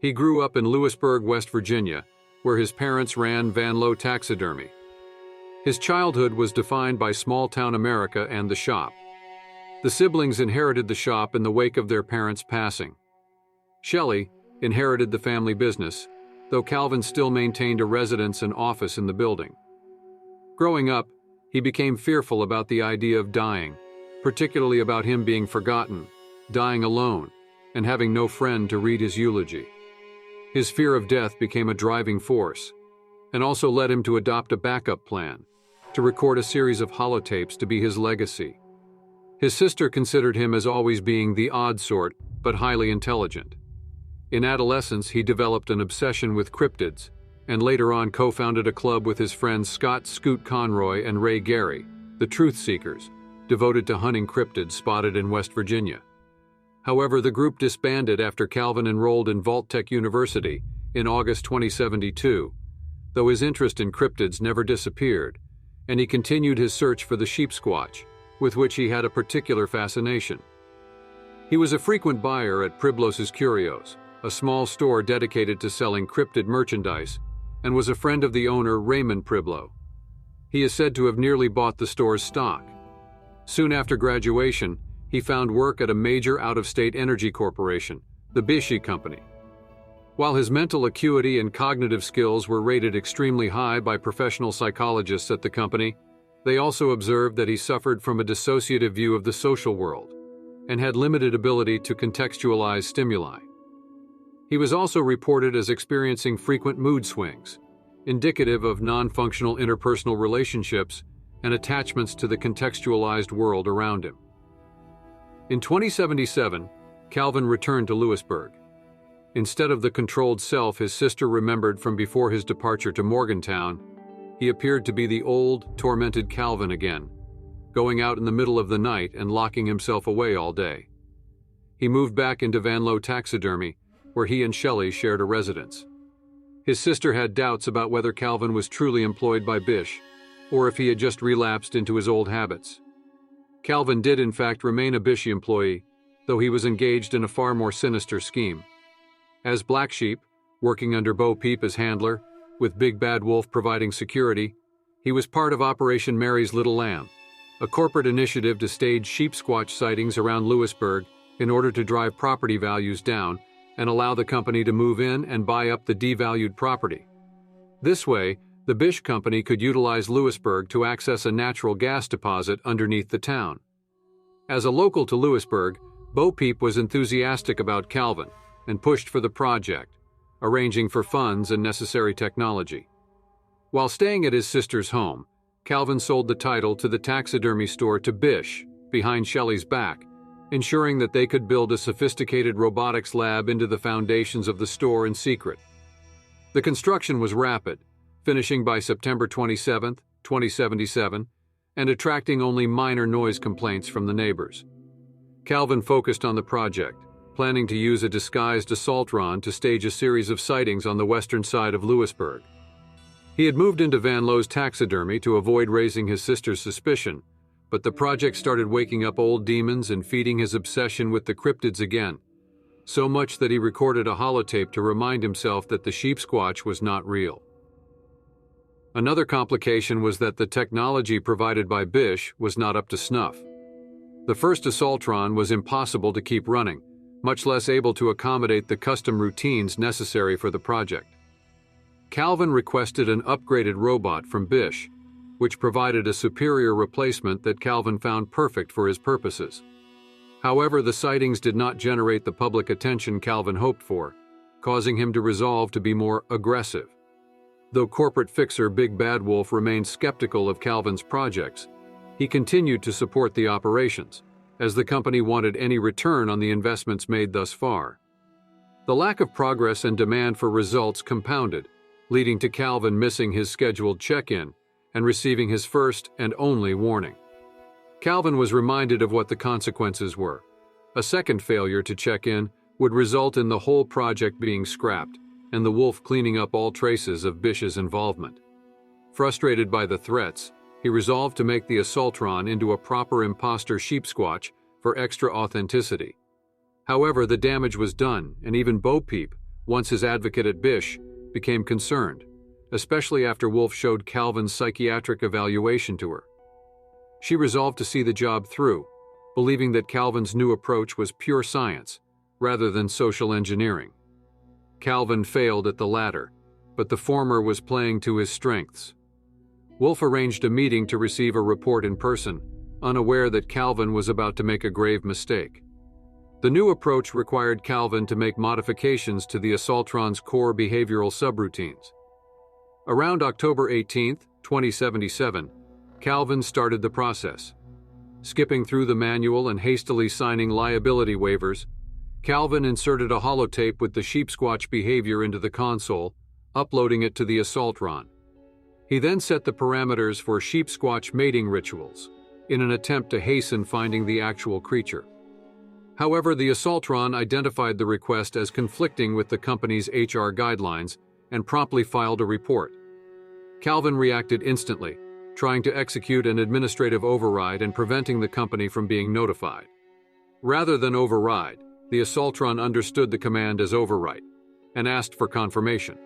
He grew up in Lewisburg, West Virginia, where his parents ran Van Lowe Taxidermy. His childhood was defined by small-town America and the shop. The siblings inherited the shop in the wake of their parents' passing. Shelley inherited the family business, though Calvin still maintained a residence and office in the building. Growing up, he became fearful about the idea of dying, particularly about him being forgotten, dying alone, and having no friend to read his eulogy. His fear of death became a driving force, and also led him to adopt a backup plan, to record a series of holotapes to be his legacy. His sister considered him as always being the odd sort, but highly intelligent. In adolescence, he developed an obsession with cryptids, and later on co-founded a club with his friends Scott "Scoot" Conroy and Ray Gary, the Truth Seekers, devoted to hunting cryptids spotted in West Virginia. However, the group disbanded after Calvin enrolled in Vault-Tec University in August 2072, though his interest in cryptids never disappeared, and he continued his search for the sheep squatch, with which he had a particular fascination. He was a frequent buyer at Priblos's Curios, a small store dedicated to selling cryptid merchandise, and was a friend of the owner Raymond Priblo. He is said to have nearly bought the store's stock. Soon after graduation, he found work at a major out-of-state energy corporation, the Bish company. While his mental acuity and cognitive skills were rated extremely high by professional psychologists at the company, they also observed that he suffered from a dissociative view of the social world and had limited ability to contextualize stimuli. He was also reported as experiencing frequent mood swings, indicative of non-functional interpersonal relationships and attachments to the contextualized world around him. In 2077, Calvin returned to Lewisburg. Instead of the controlled self his sister remembered from before his departure to Morgantown, he appeared to be the old, tormented Calvin again, going out in the middle of the night and locking himself away all day. He moved back into Van Lowe Taxidermy, where he and Shelley shared a residence. His sister had doubts about whether Calvin was truly employed by Bish, or if he had just relapsed into his old habits. Calvin did in fact remain a Bish employee, though he was engaged in a far more sinister scheme. As Black Sheep, working under Bo Peep as handler, with Big Bad Wolf providing security, he was part of Operation Mary's Little Lamb, a corporate initiative to stage sheep squatch sightings around Lewisburg in order to drive property values down and allow the company to move in and buy up the devalued property. This way, the Bish Company could utilize Lewisburg to access a natural gas deposit underneath the town. As a local to Lewisburg, Bo Peep was enthusiastic about Calvin and pushed for the project, arranging for funds and necessary technology. While staying at his sister's home, Calvin sold the title to the taxidermy store to Bish, behind Shelley's back, ensuring that they could build a sophisticated robotics lab into the foundations of the store in secret. The construction was rapid, finishing by September 27, 2077, and attracting only minor noise complaints from the neighbors. Calvin focused on the project, planning to use a disguised assaultron to stage a series of sightings on the western side of Lewisburg. He had moved into Van Lowe's Taxidermy to avoid raising his sister's suspicion, but the project started waking up old demons and feeding his obsession with the cryptids again, so much that he recorded a holotape to remind himself that the sheep squatch was not real. Another complication was that the technology provided by Bish was not up to snuff. The first assaultron was impossible to keep running, much less able to accommodate the custom routines necessary for the project. Calvin requested an upgraded robot from Bish, which provided a superior replacement that Calvin found perfect for his purposes. However, the sightings did not generate the public attention Calvin hoped for, causing him to resolve to be more aggressive. Though corporate fixer Big Bad Wolf remained skeptical of Calvin's projects, he continued to support the operations, as the company wanted any return on the investments made thus far. The lack of progress and demand for results compounded, leading to Calvin missing his scheduled check-in and receiving his first and only warning. Calvin was reminded of what the consequences were. A second failure to check in would result in the whole project being scrapped and the wolf cleaning up all traces of Bish's involvement. Frustrated by the threats, he resolved to make the assaultron into a proper imposter sheep squatch for extra authenticity. However, the damage was done, and even Bo Peep, once his advocate at Bish, became concerned, especially after Wolf showed Calvin's psychiatric evaluation to her. She resolved to see the job through, believing that Calvin's new approach was pure science, rather than social engineering. Calvin failed at the latter, but the former was playing to his strengths. Wolf arranged a meeting to receive a report in person, unaware that Calvin was about to make a grave mistake. The new approach required Calvin to make modifications to the assaultron's core behavioral subroutines. Around October 18, 2077, Calvin started the process. Skipping through the manual and hastily signing liability waivers, Calvin inserted a holotape with the sheepsquatch behavior into the console, uploading it to the assaultron. He then set the parameters for sheepsquatch mating rituals, in an attempt to hasten finding the actual creature. However, the assaultron identified the request as conflicting with the company's HR guidelines and promptly filed a report. Calvin reacted instantly, trying to execute an administrative override and preventing the company from being notified. Rather than override, the assaultron understood the command as overwrite and asked for confirmation.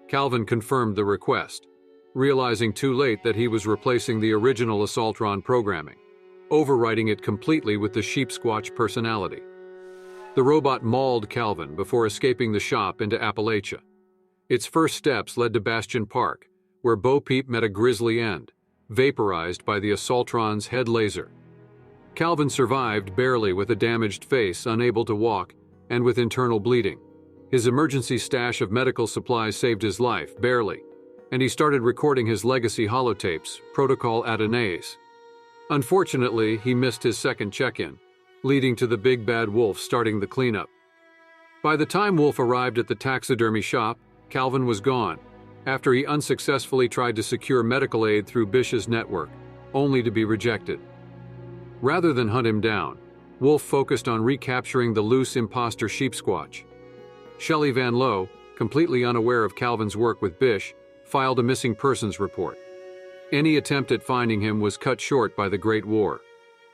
Calvin confirmed the request, realizing too late that he was replacing the original assaultron programming, overwriting it completely with the sheepsquatch personality. The robot mauled Calvin before escaping the shop into Appalachia. Its first steps led to Bastion Park, where Bo Peep met a grisly end, vaporized by the assaultron's head laser. Calvin survived barely with a damaged face, unable to walk, and with internal bleeding. His emergency stash of medical supplies saved his life, barely, and he started recording his legacy holotapes, Protocol Atenaeus. Unfortunately, he missed his second check-in, leading to the big bad Wolf starting the cleanup. By the time Wolf arrived at the taxidermy shop, Calvin was gone, after he unsuccessfully tried to secure medical aid through Bish's network, only to be rejected. Rather than hunt him down, Wolf focused on recapturing the loose imposter sheepsquatch. Shelley Van Lowe, completely unaware of Calvin's work with Bish, filed a missing persons report. Any attempt at finding him was cut short by the Great War.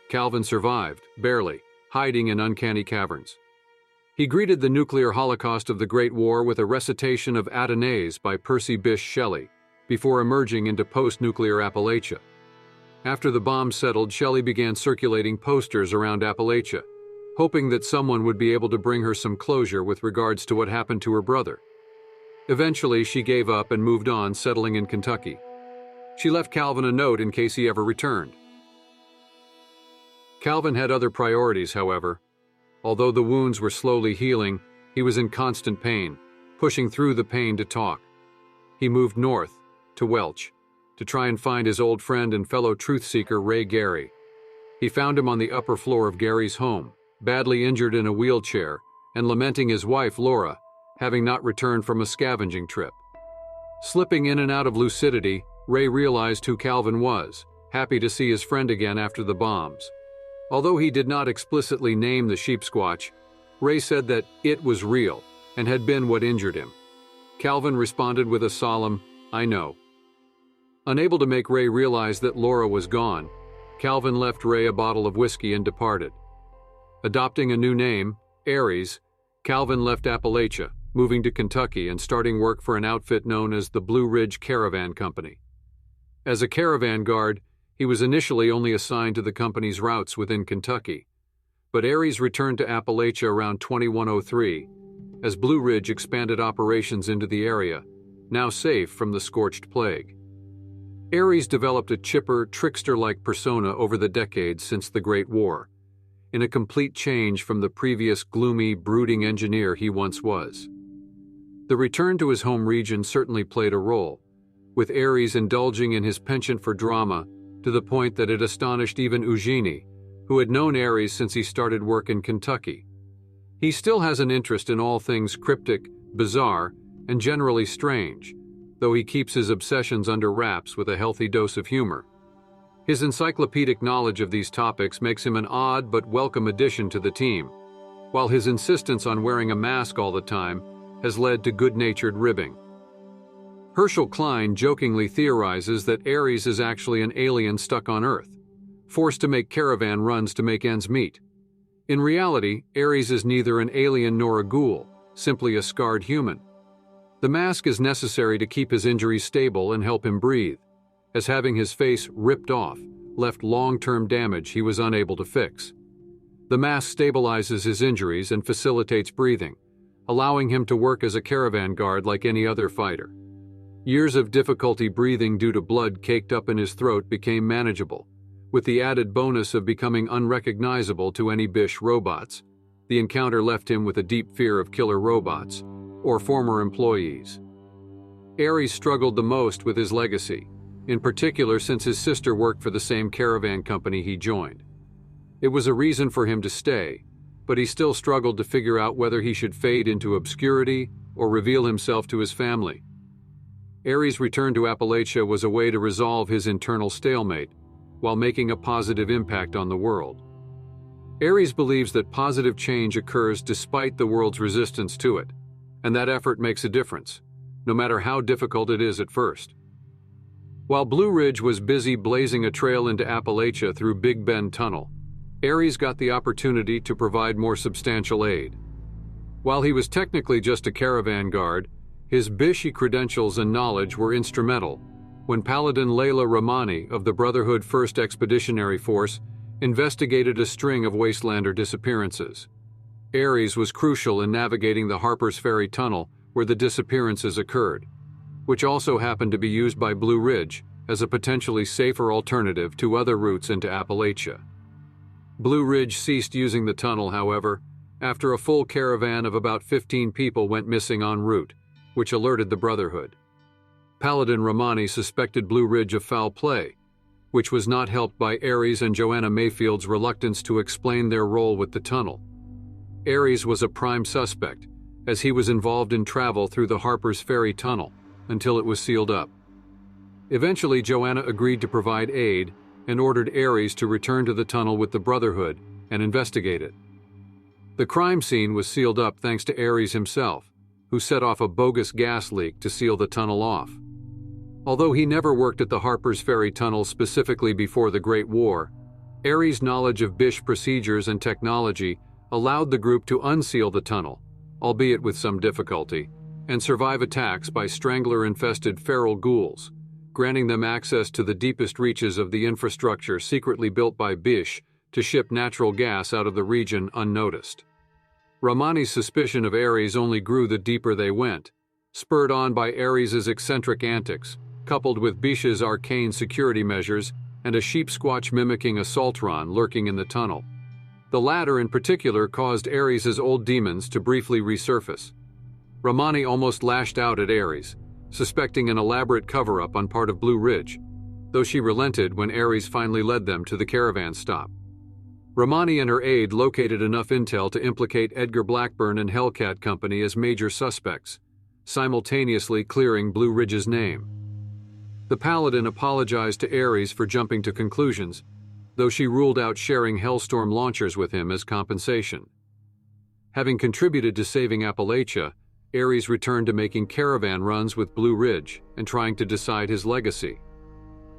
Calvin survived, barely, hiding in uncanny caverns. He greeted the nuclear holocaust of the Great War with a recitation of Atenaeus by Percy Bysshe Shelley, before emerging into post-nuclear Appalachia. After the bombs settled, Shelley began circulating posters around Appalachia, hoping that someone would be able to bring her some closure with regards to what happened to her brother. Eventually, she gave up and moved on, settling in Kentucky. She left Calvin a note in case he ever returned. Calvin had other priorities, however. Although the wounds were slowly healing, he was in constant pain, pushing through the pain to talk. He moved north, to Welch, to try and find his old friend and fellow truth-seeker Ray Gary. He found him on the upper floor of Gary's home, badly injured in a wheelchair, and lamenting his wife, Laura, having not returned from a scavenging trip. Slipping in and out of lucidity, Ray realized who Calvin was, happy to see his friend again after the bombs. Although he did not explicitly name the sheepsquatch, Ray said that it was real and had been what injured him. Calvin responded with a solemn, "I know." Unable to make Ray realize that Laura was gone, Calvin left Ray a bottle of whiskey and departed. Adopting a new name, Aries, Calvin left Appalachia, moving to Kentucky and starting work for an outfit known as the Blue Ridge Caravan Company. As a caravan guard, he was initially only assigned to the company's routes within Kentucky, but Aries returned to Appalachia around 2103, as Blue Ridge expanded operations into the area, now safe from the scorched plague. Aries developed a chipper, trickster-like persona over the decades since the Great War, in a complete change from the previous gloomy, brooding engineer he once was. The return to his home region certainly played a role, with Aries indulging in his penchant for drama to the point that it astonished even Eugenie, who had known Aries since he started work in Kentucky. He still has an interest in all things cryptic, bizarre, and generally strange, though he keeps his obsessions under wraps with a healthy dose of humor. His encyclopedic knowledge of these topics makes him an odd but welcome addition to the team, while his insistence on wearing a mask all the time has led to good-natured ribbing. Herschel Klein jokingly theorizes that Aries is actually an alien stuck on Earth, forced to make caravan runs to make ends meet. In reality, Aries is neither an alien nor a ghoul, simply a scarred human. The mask is necessary to keep his injuries stable and help him breathe, as having his face ripped off left long-term damage he was unable to fix. The mask stabilizes his injuries and facilitates breathing, allowing him to work as a caravan guard like any other fighter. Years of difficulty breathing due to blood caked up in his throat became manageable, with the added bonus of becoming unrecognizable to any Bish robots. The encounter left him with a deep fear of killer robots, or former employees. Aries struggled the most with his legacy, in particular since his sister worked for the same caravan company he joined. It was a reason for him to stay, but he still struggled to figure out whether he should fade into obscurity or reveal himself to his family. Aries' return to Appalachia was a way to resolve his internal stalemate, while making a positive impact on the world. Aries believes that positive change occurs despite the world's resistance to it, and that effort makes a difference, no matter how difficult it is at first. While Blue Ridge was busy blazing a trail into Appalachia through Big Bend Tunnel, Aries got the opportunity to provide more substantial aid. While he was technically just a caravan guard, his Bishi credentials and knowledge were instrumental when Paladin Layla Rahmani of the Brotherhood 1st Expeditionary Force investigated a string of Wastelander disappearances. Aries was crucial in navigating the Harper's Ferry Tunnel where the disappearances occurred, which also happened to be used by Blue Ridge as a potentially safer alternative to other routes into Appalachia. Blue Ridge ceased using the tunnel, however, after a full caravan of about 15 people went missing en route, which alerted the Brotherhood. Paladin Rahmani suspected Blue Ridge of foul play, which was not helped by Aries and Joanna Mayfield's reluctance to explain their role with the tunnel. Aries was a prime suspect, as he was involved in travel through the Harper's Ferry Tunnel until it was sealed up. Eventually, Joanna agreed to provide aid and ordered Aries to return to the tunnel with the Brotherhood and investigate it. The crime scene was sealed up thanks to Aries himself, who set off a bogus gas leak to seal the tunnel off. Although he never worked at the Harper's Ferry Tunnel specifically before the Great War, Aries' knowledge of Bish procedures and technology allowed the group to unseal the tunnel, albeit with some difficulty, and survive attacks by strangler-infested feral ghouls, granting them access to the deepest reaches of the infrastructure secretly built by Bish to ship natural gas out of the region unnoticed. Rahmani's suspicion of Aries only grew the deeper they went, spurred on by Aries' eccentric antics, coupled with Bish's arcane security measures and a sheep squatch mimicking assaultron lurking in the tunnel. The latter in particular caused Aries' old demons to briefly resurface. Rahmani almost lashed out at Aries, suspecting an elaborate cover-up on part of Blue Ridge, though she relented when Aries finally led them to the caravan stop. Rahmani and her aide located enough intel to implicate Edgar Blackburn and Hellcat Company as major suspects, simultaneously clearing Blue Ridge's name. The Paladin apologized to Aries for jumping to conclusions, though she ruled out sharing Hellstorm launchers with him as compensation. Having contributed to saving Appalachia, Aries returned to making caravan runs with Blue Ridge and trying to decide his legacy.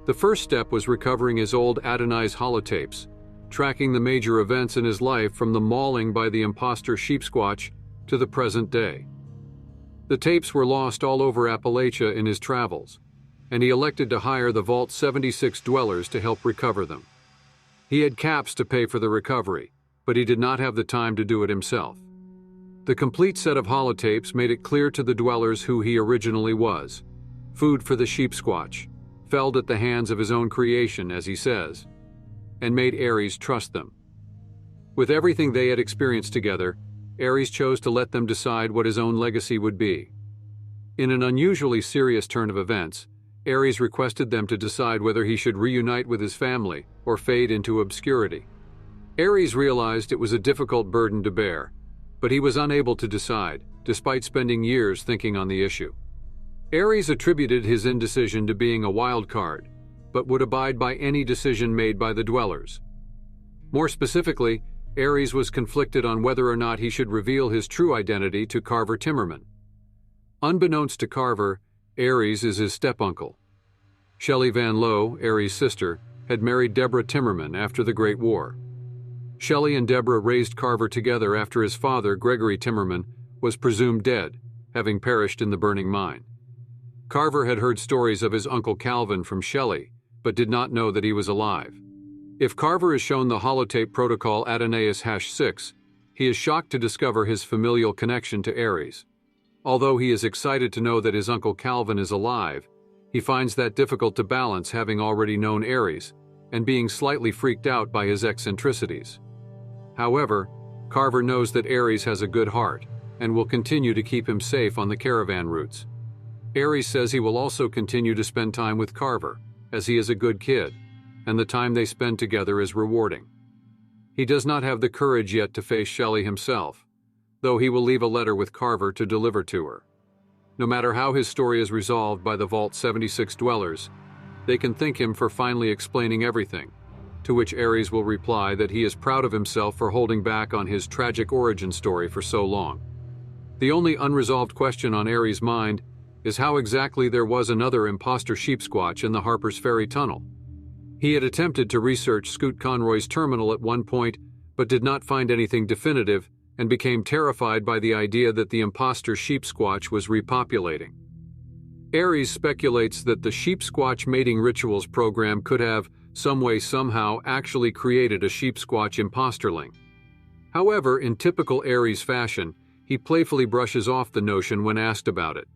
The first step was recovering his old Adonai's holotapes, tracking the major events in his life from the mauling by the imposter Sheep Squatch to the present day. The tapes were lost all over Appalachia in his travels, and he elected to hire the Vault 76 dwellers to help recover them. He had caps to pay for the recovery, but he did not have the time to do it himself. The complete set of holotapes made it clear to the dwellers who he originally was, food for the Sheep Squatch, felled at the hands of his own creation, as he says, and made Aries trust them. With everything they had experienced together, Aries chose to let them decide what his own legacy would be. In an unusually serious turn of events, Aries requested them to decide whether he should reunite with his family or fade into obscurity. Aries realized it was a difficult burden to bear, but he was unable to decide, despite spending years thinking on the issue. Aries attributed his indecision to being a wild card, but would abide by any decision made by the dwellers. More specifically, Aries was conflicted on whether or not he should reveal his true identity to Carver Timmerman. Unbeknownst to Carver, Aries is his step-uncle. Shelley Van Lowe, Aries' sister, had married Deborah Timmerman after the Great War. Shelley and Deborah raised Carver together after his father, Gregory Timmerman, was presumed dead, having perished in the burning mine. Carver had heard stories of his Uncle Calvin from Shelley, but did not know that he was alive. If Carver is shown the holotape protocol Adonais-6, he is shocked to discover his familial connection to Aries. Although he is excited to know that his Uncle Calvin is alive, he finds that difficult to balance, having already known Aries and being slightly freaked out by his eccentricities. However, Carver knows that Aries has a good heart and will continue to keep him safe on the caravan routes. Aries says he will also continue to spend time with Carver, as he is a good kid, and the time they spend together is rewarding. He does not have the courage yet to face Shelley himself, though he will leave a letter with Carver to deliver to her. No matter how his story is resolved by the Vault 76 dwellers, they can thank him for finally explaining everything, to which Aries will reply that he is proud of himself for holding back on his tragic origin story for so long. The only unresolved question on Aries' mind is how exactly there was another imposter sheepsquatch in the Harper's Ferry tunnel. He had attempted to research Scoot Conroy's terminal at one point, but did not find anything definitive and became terrified by the idea that the imposter sheepsquatch was repopulating. Aries speculates that the sheepsquatch mating rituals program could have, some way somehow, actually created a sheepsquatch imposterling. However, in typical Aries fashion, he playfully brushes off the notion when asked about it.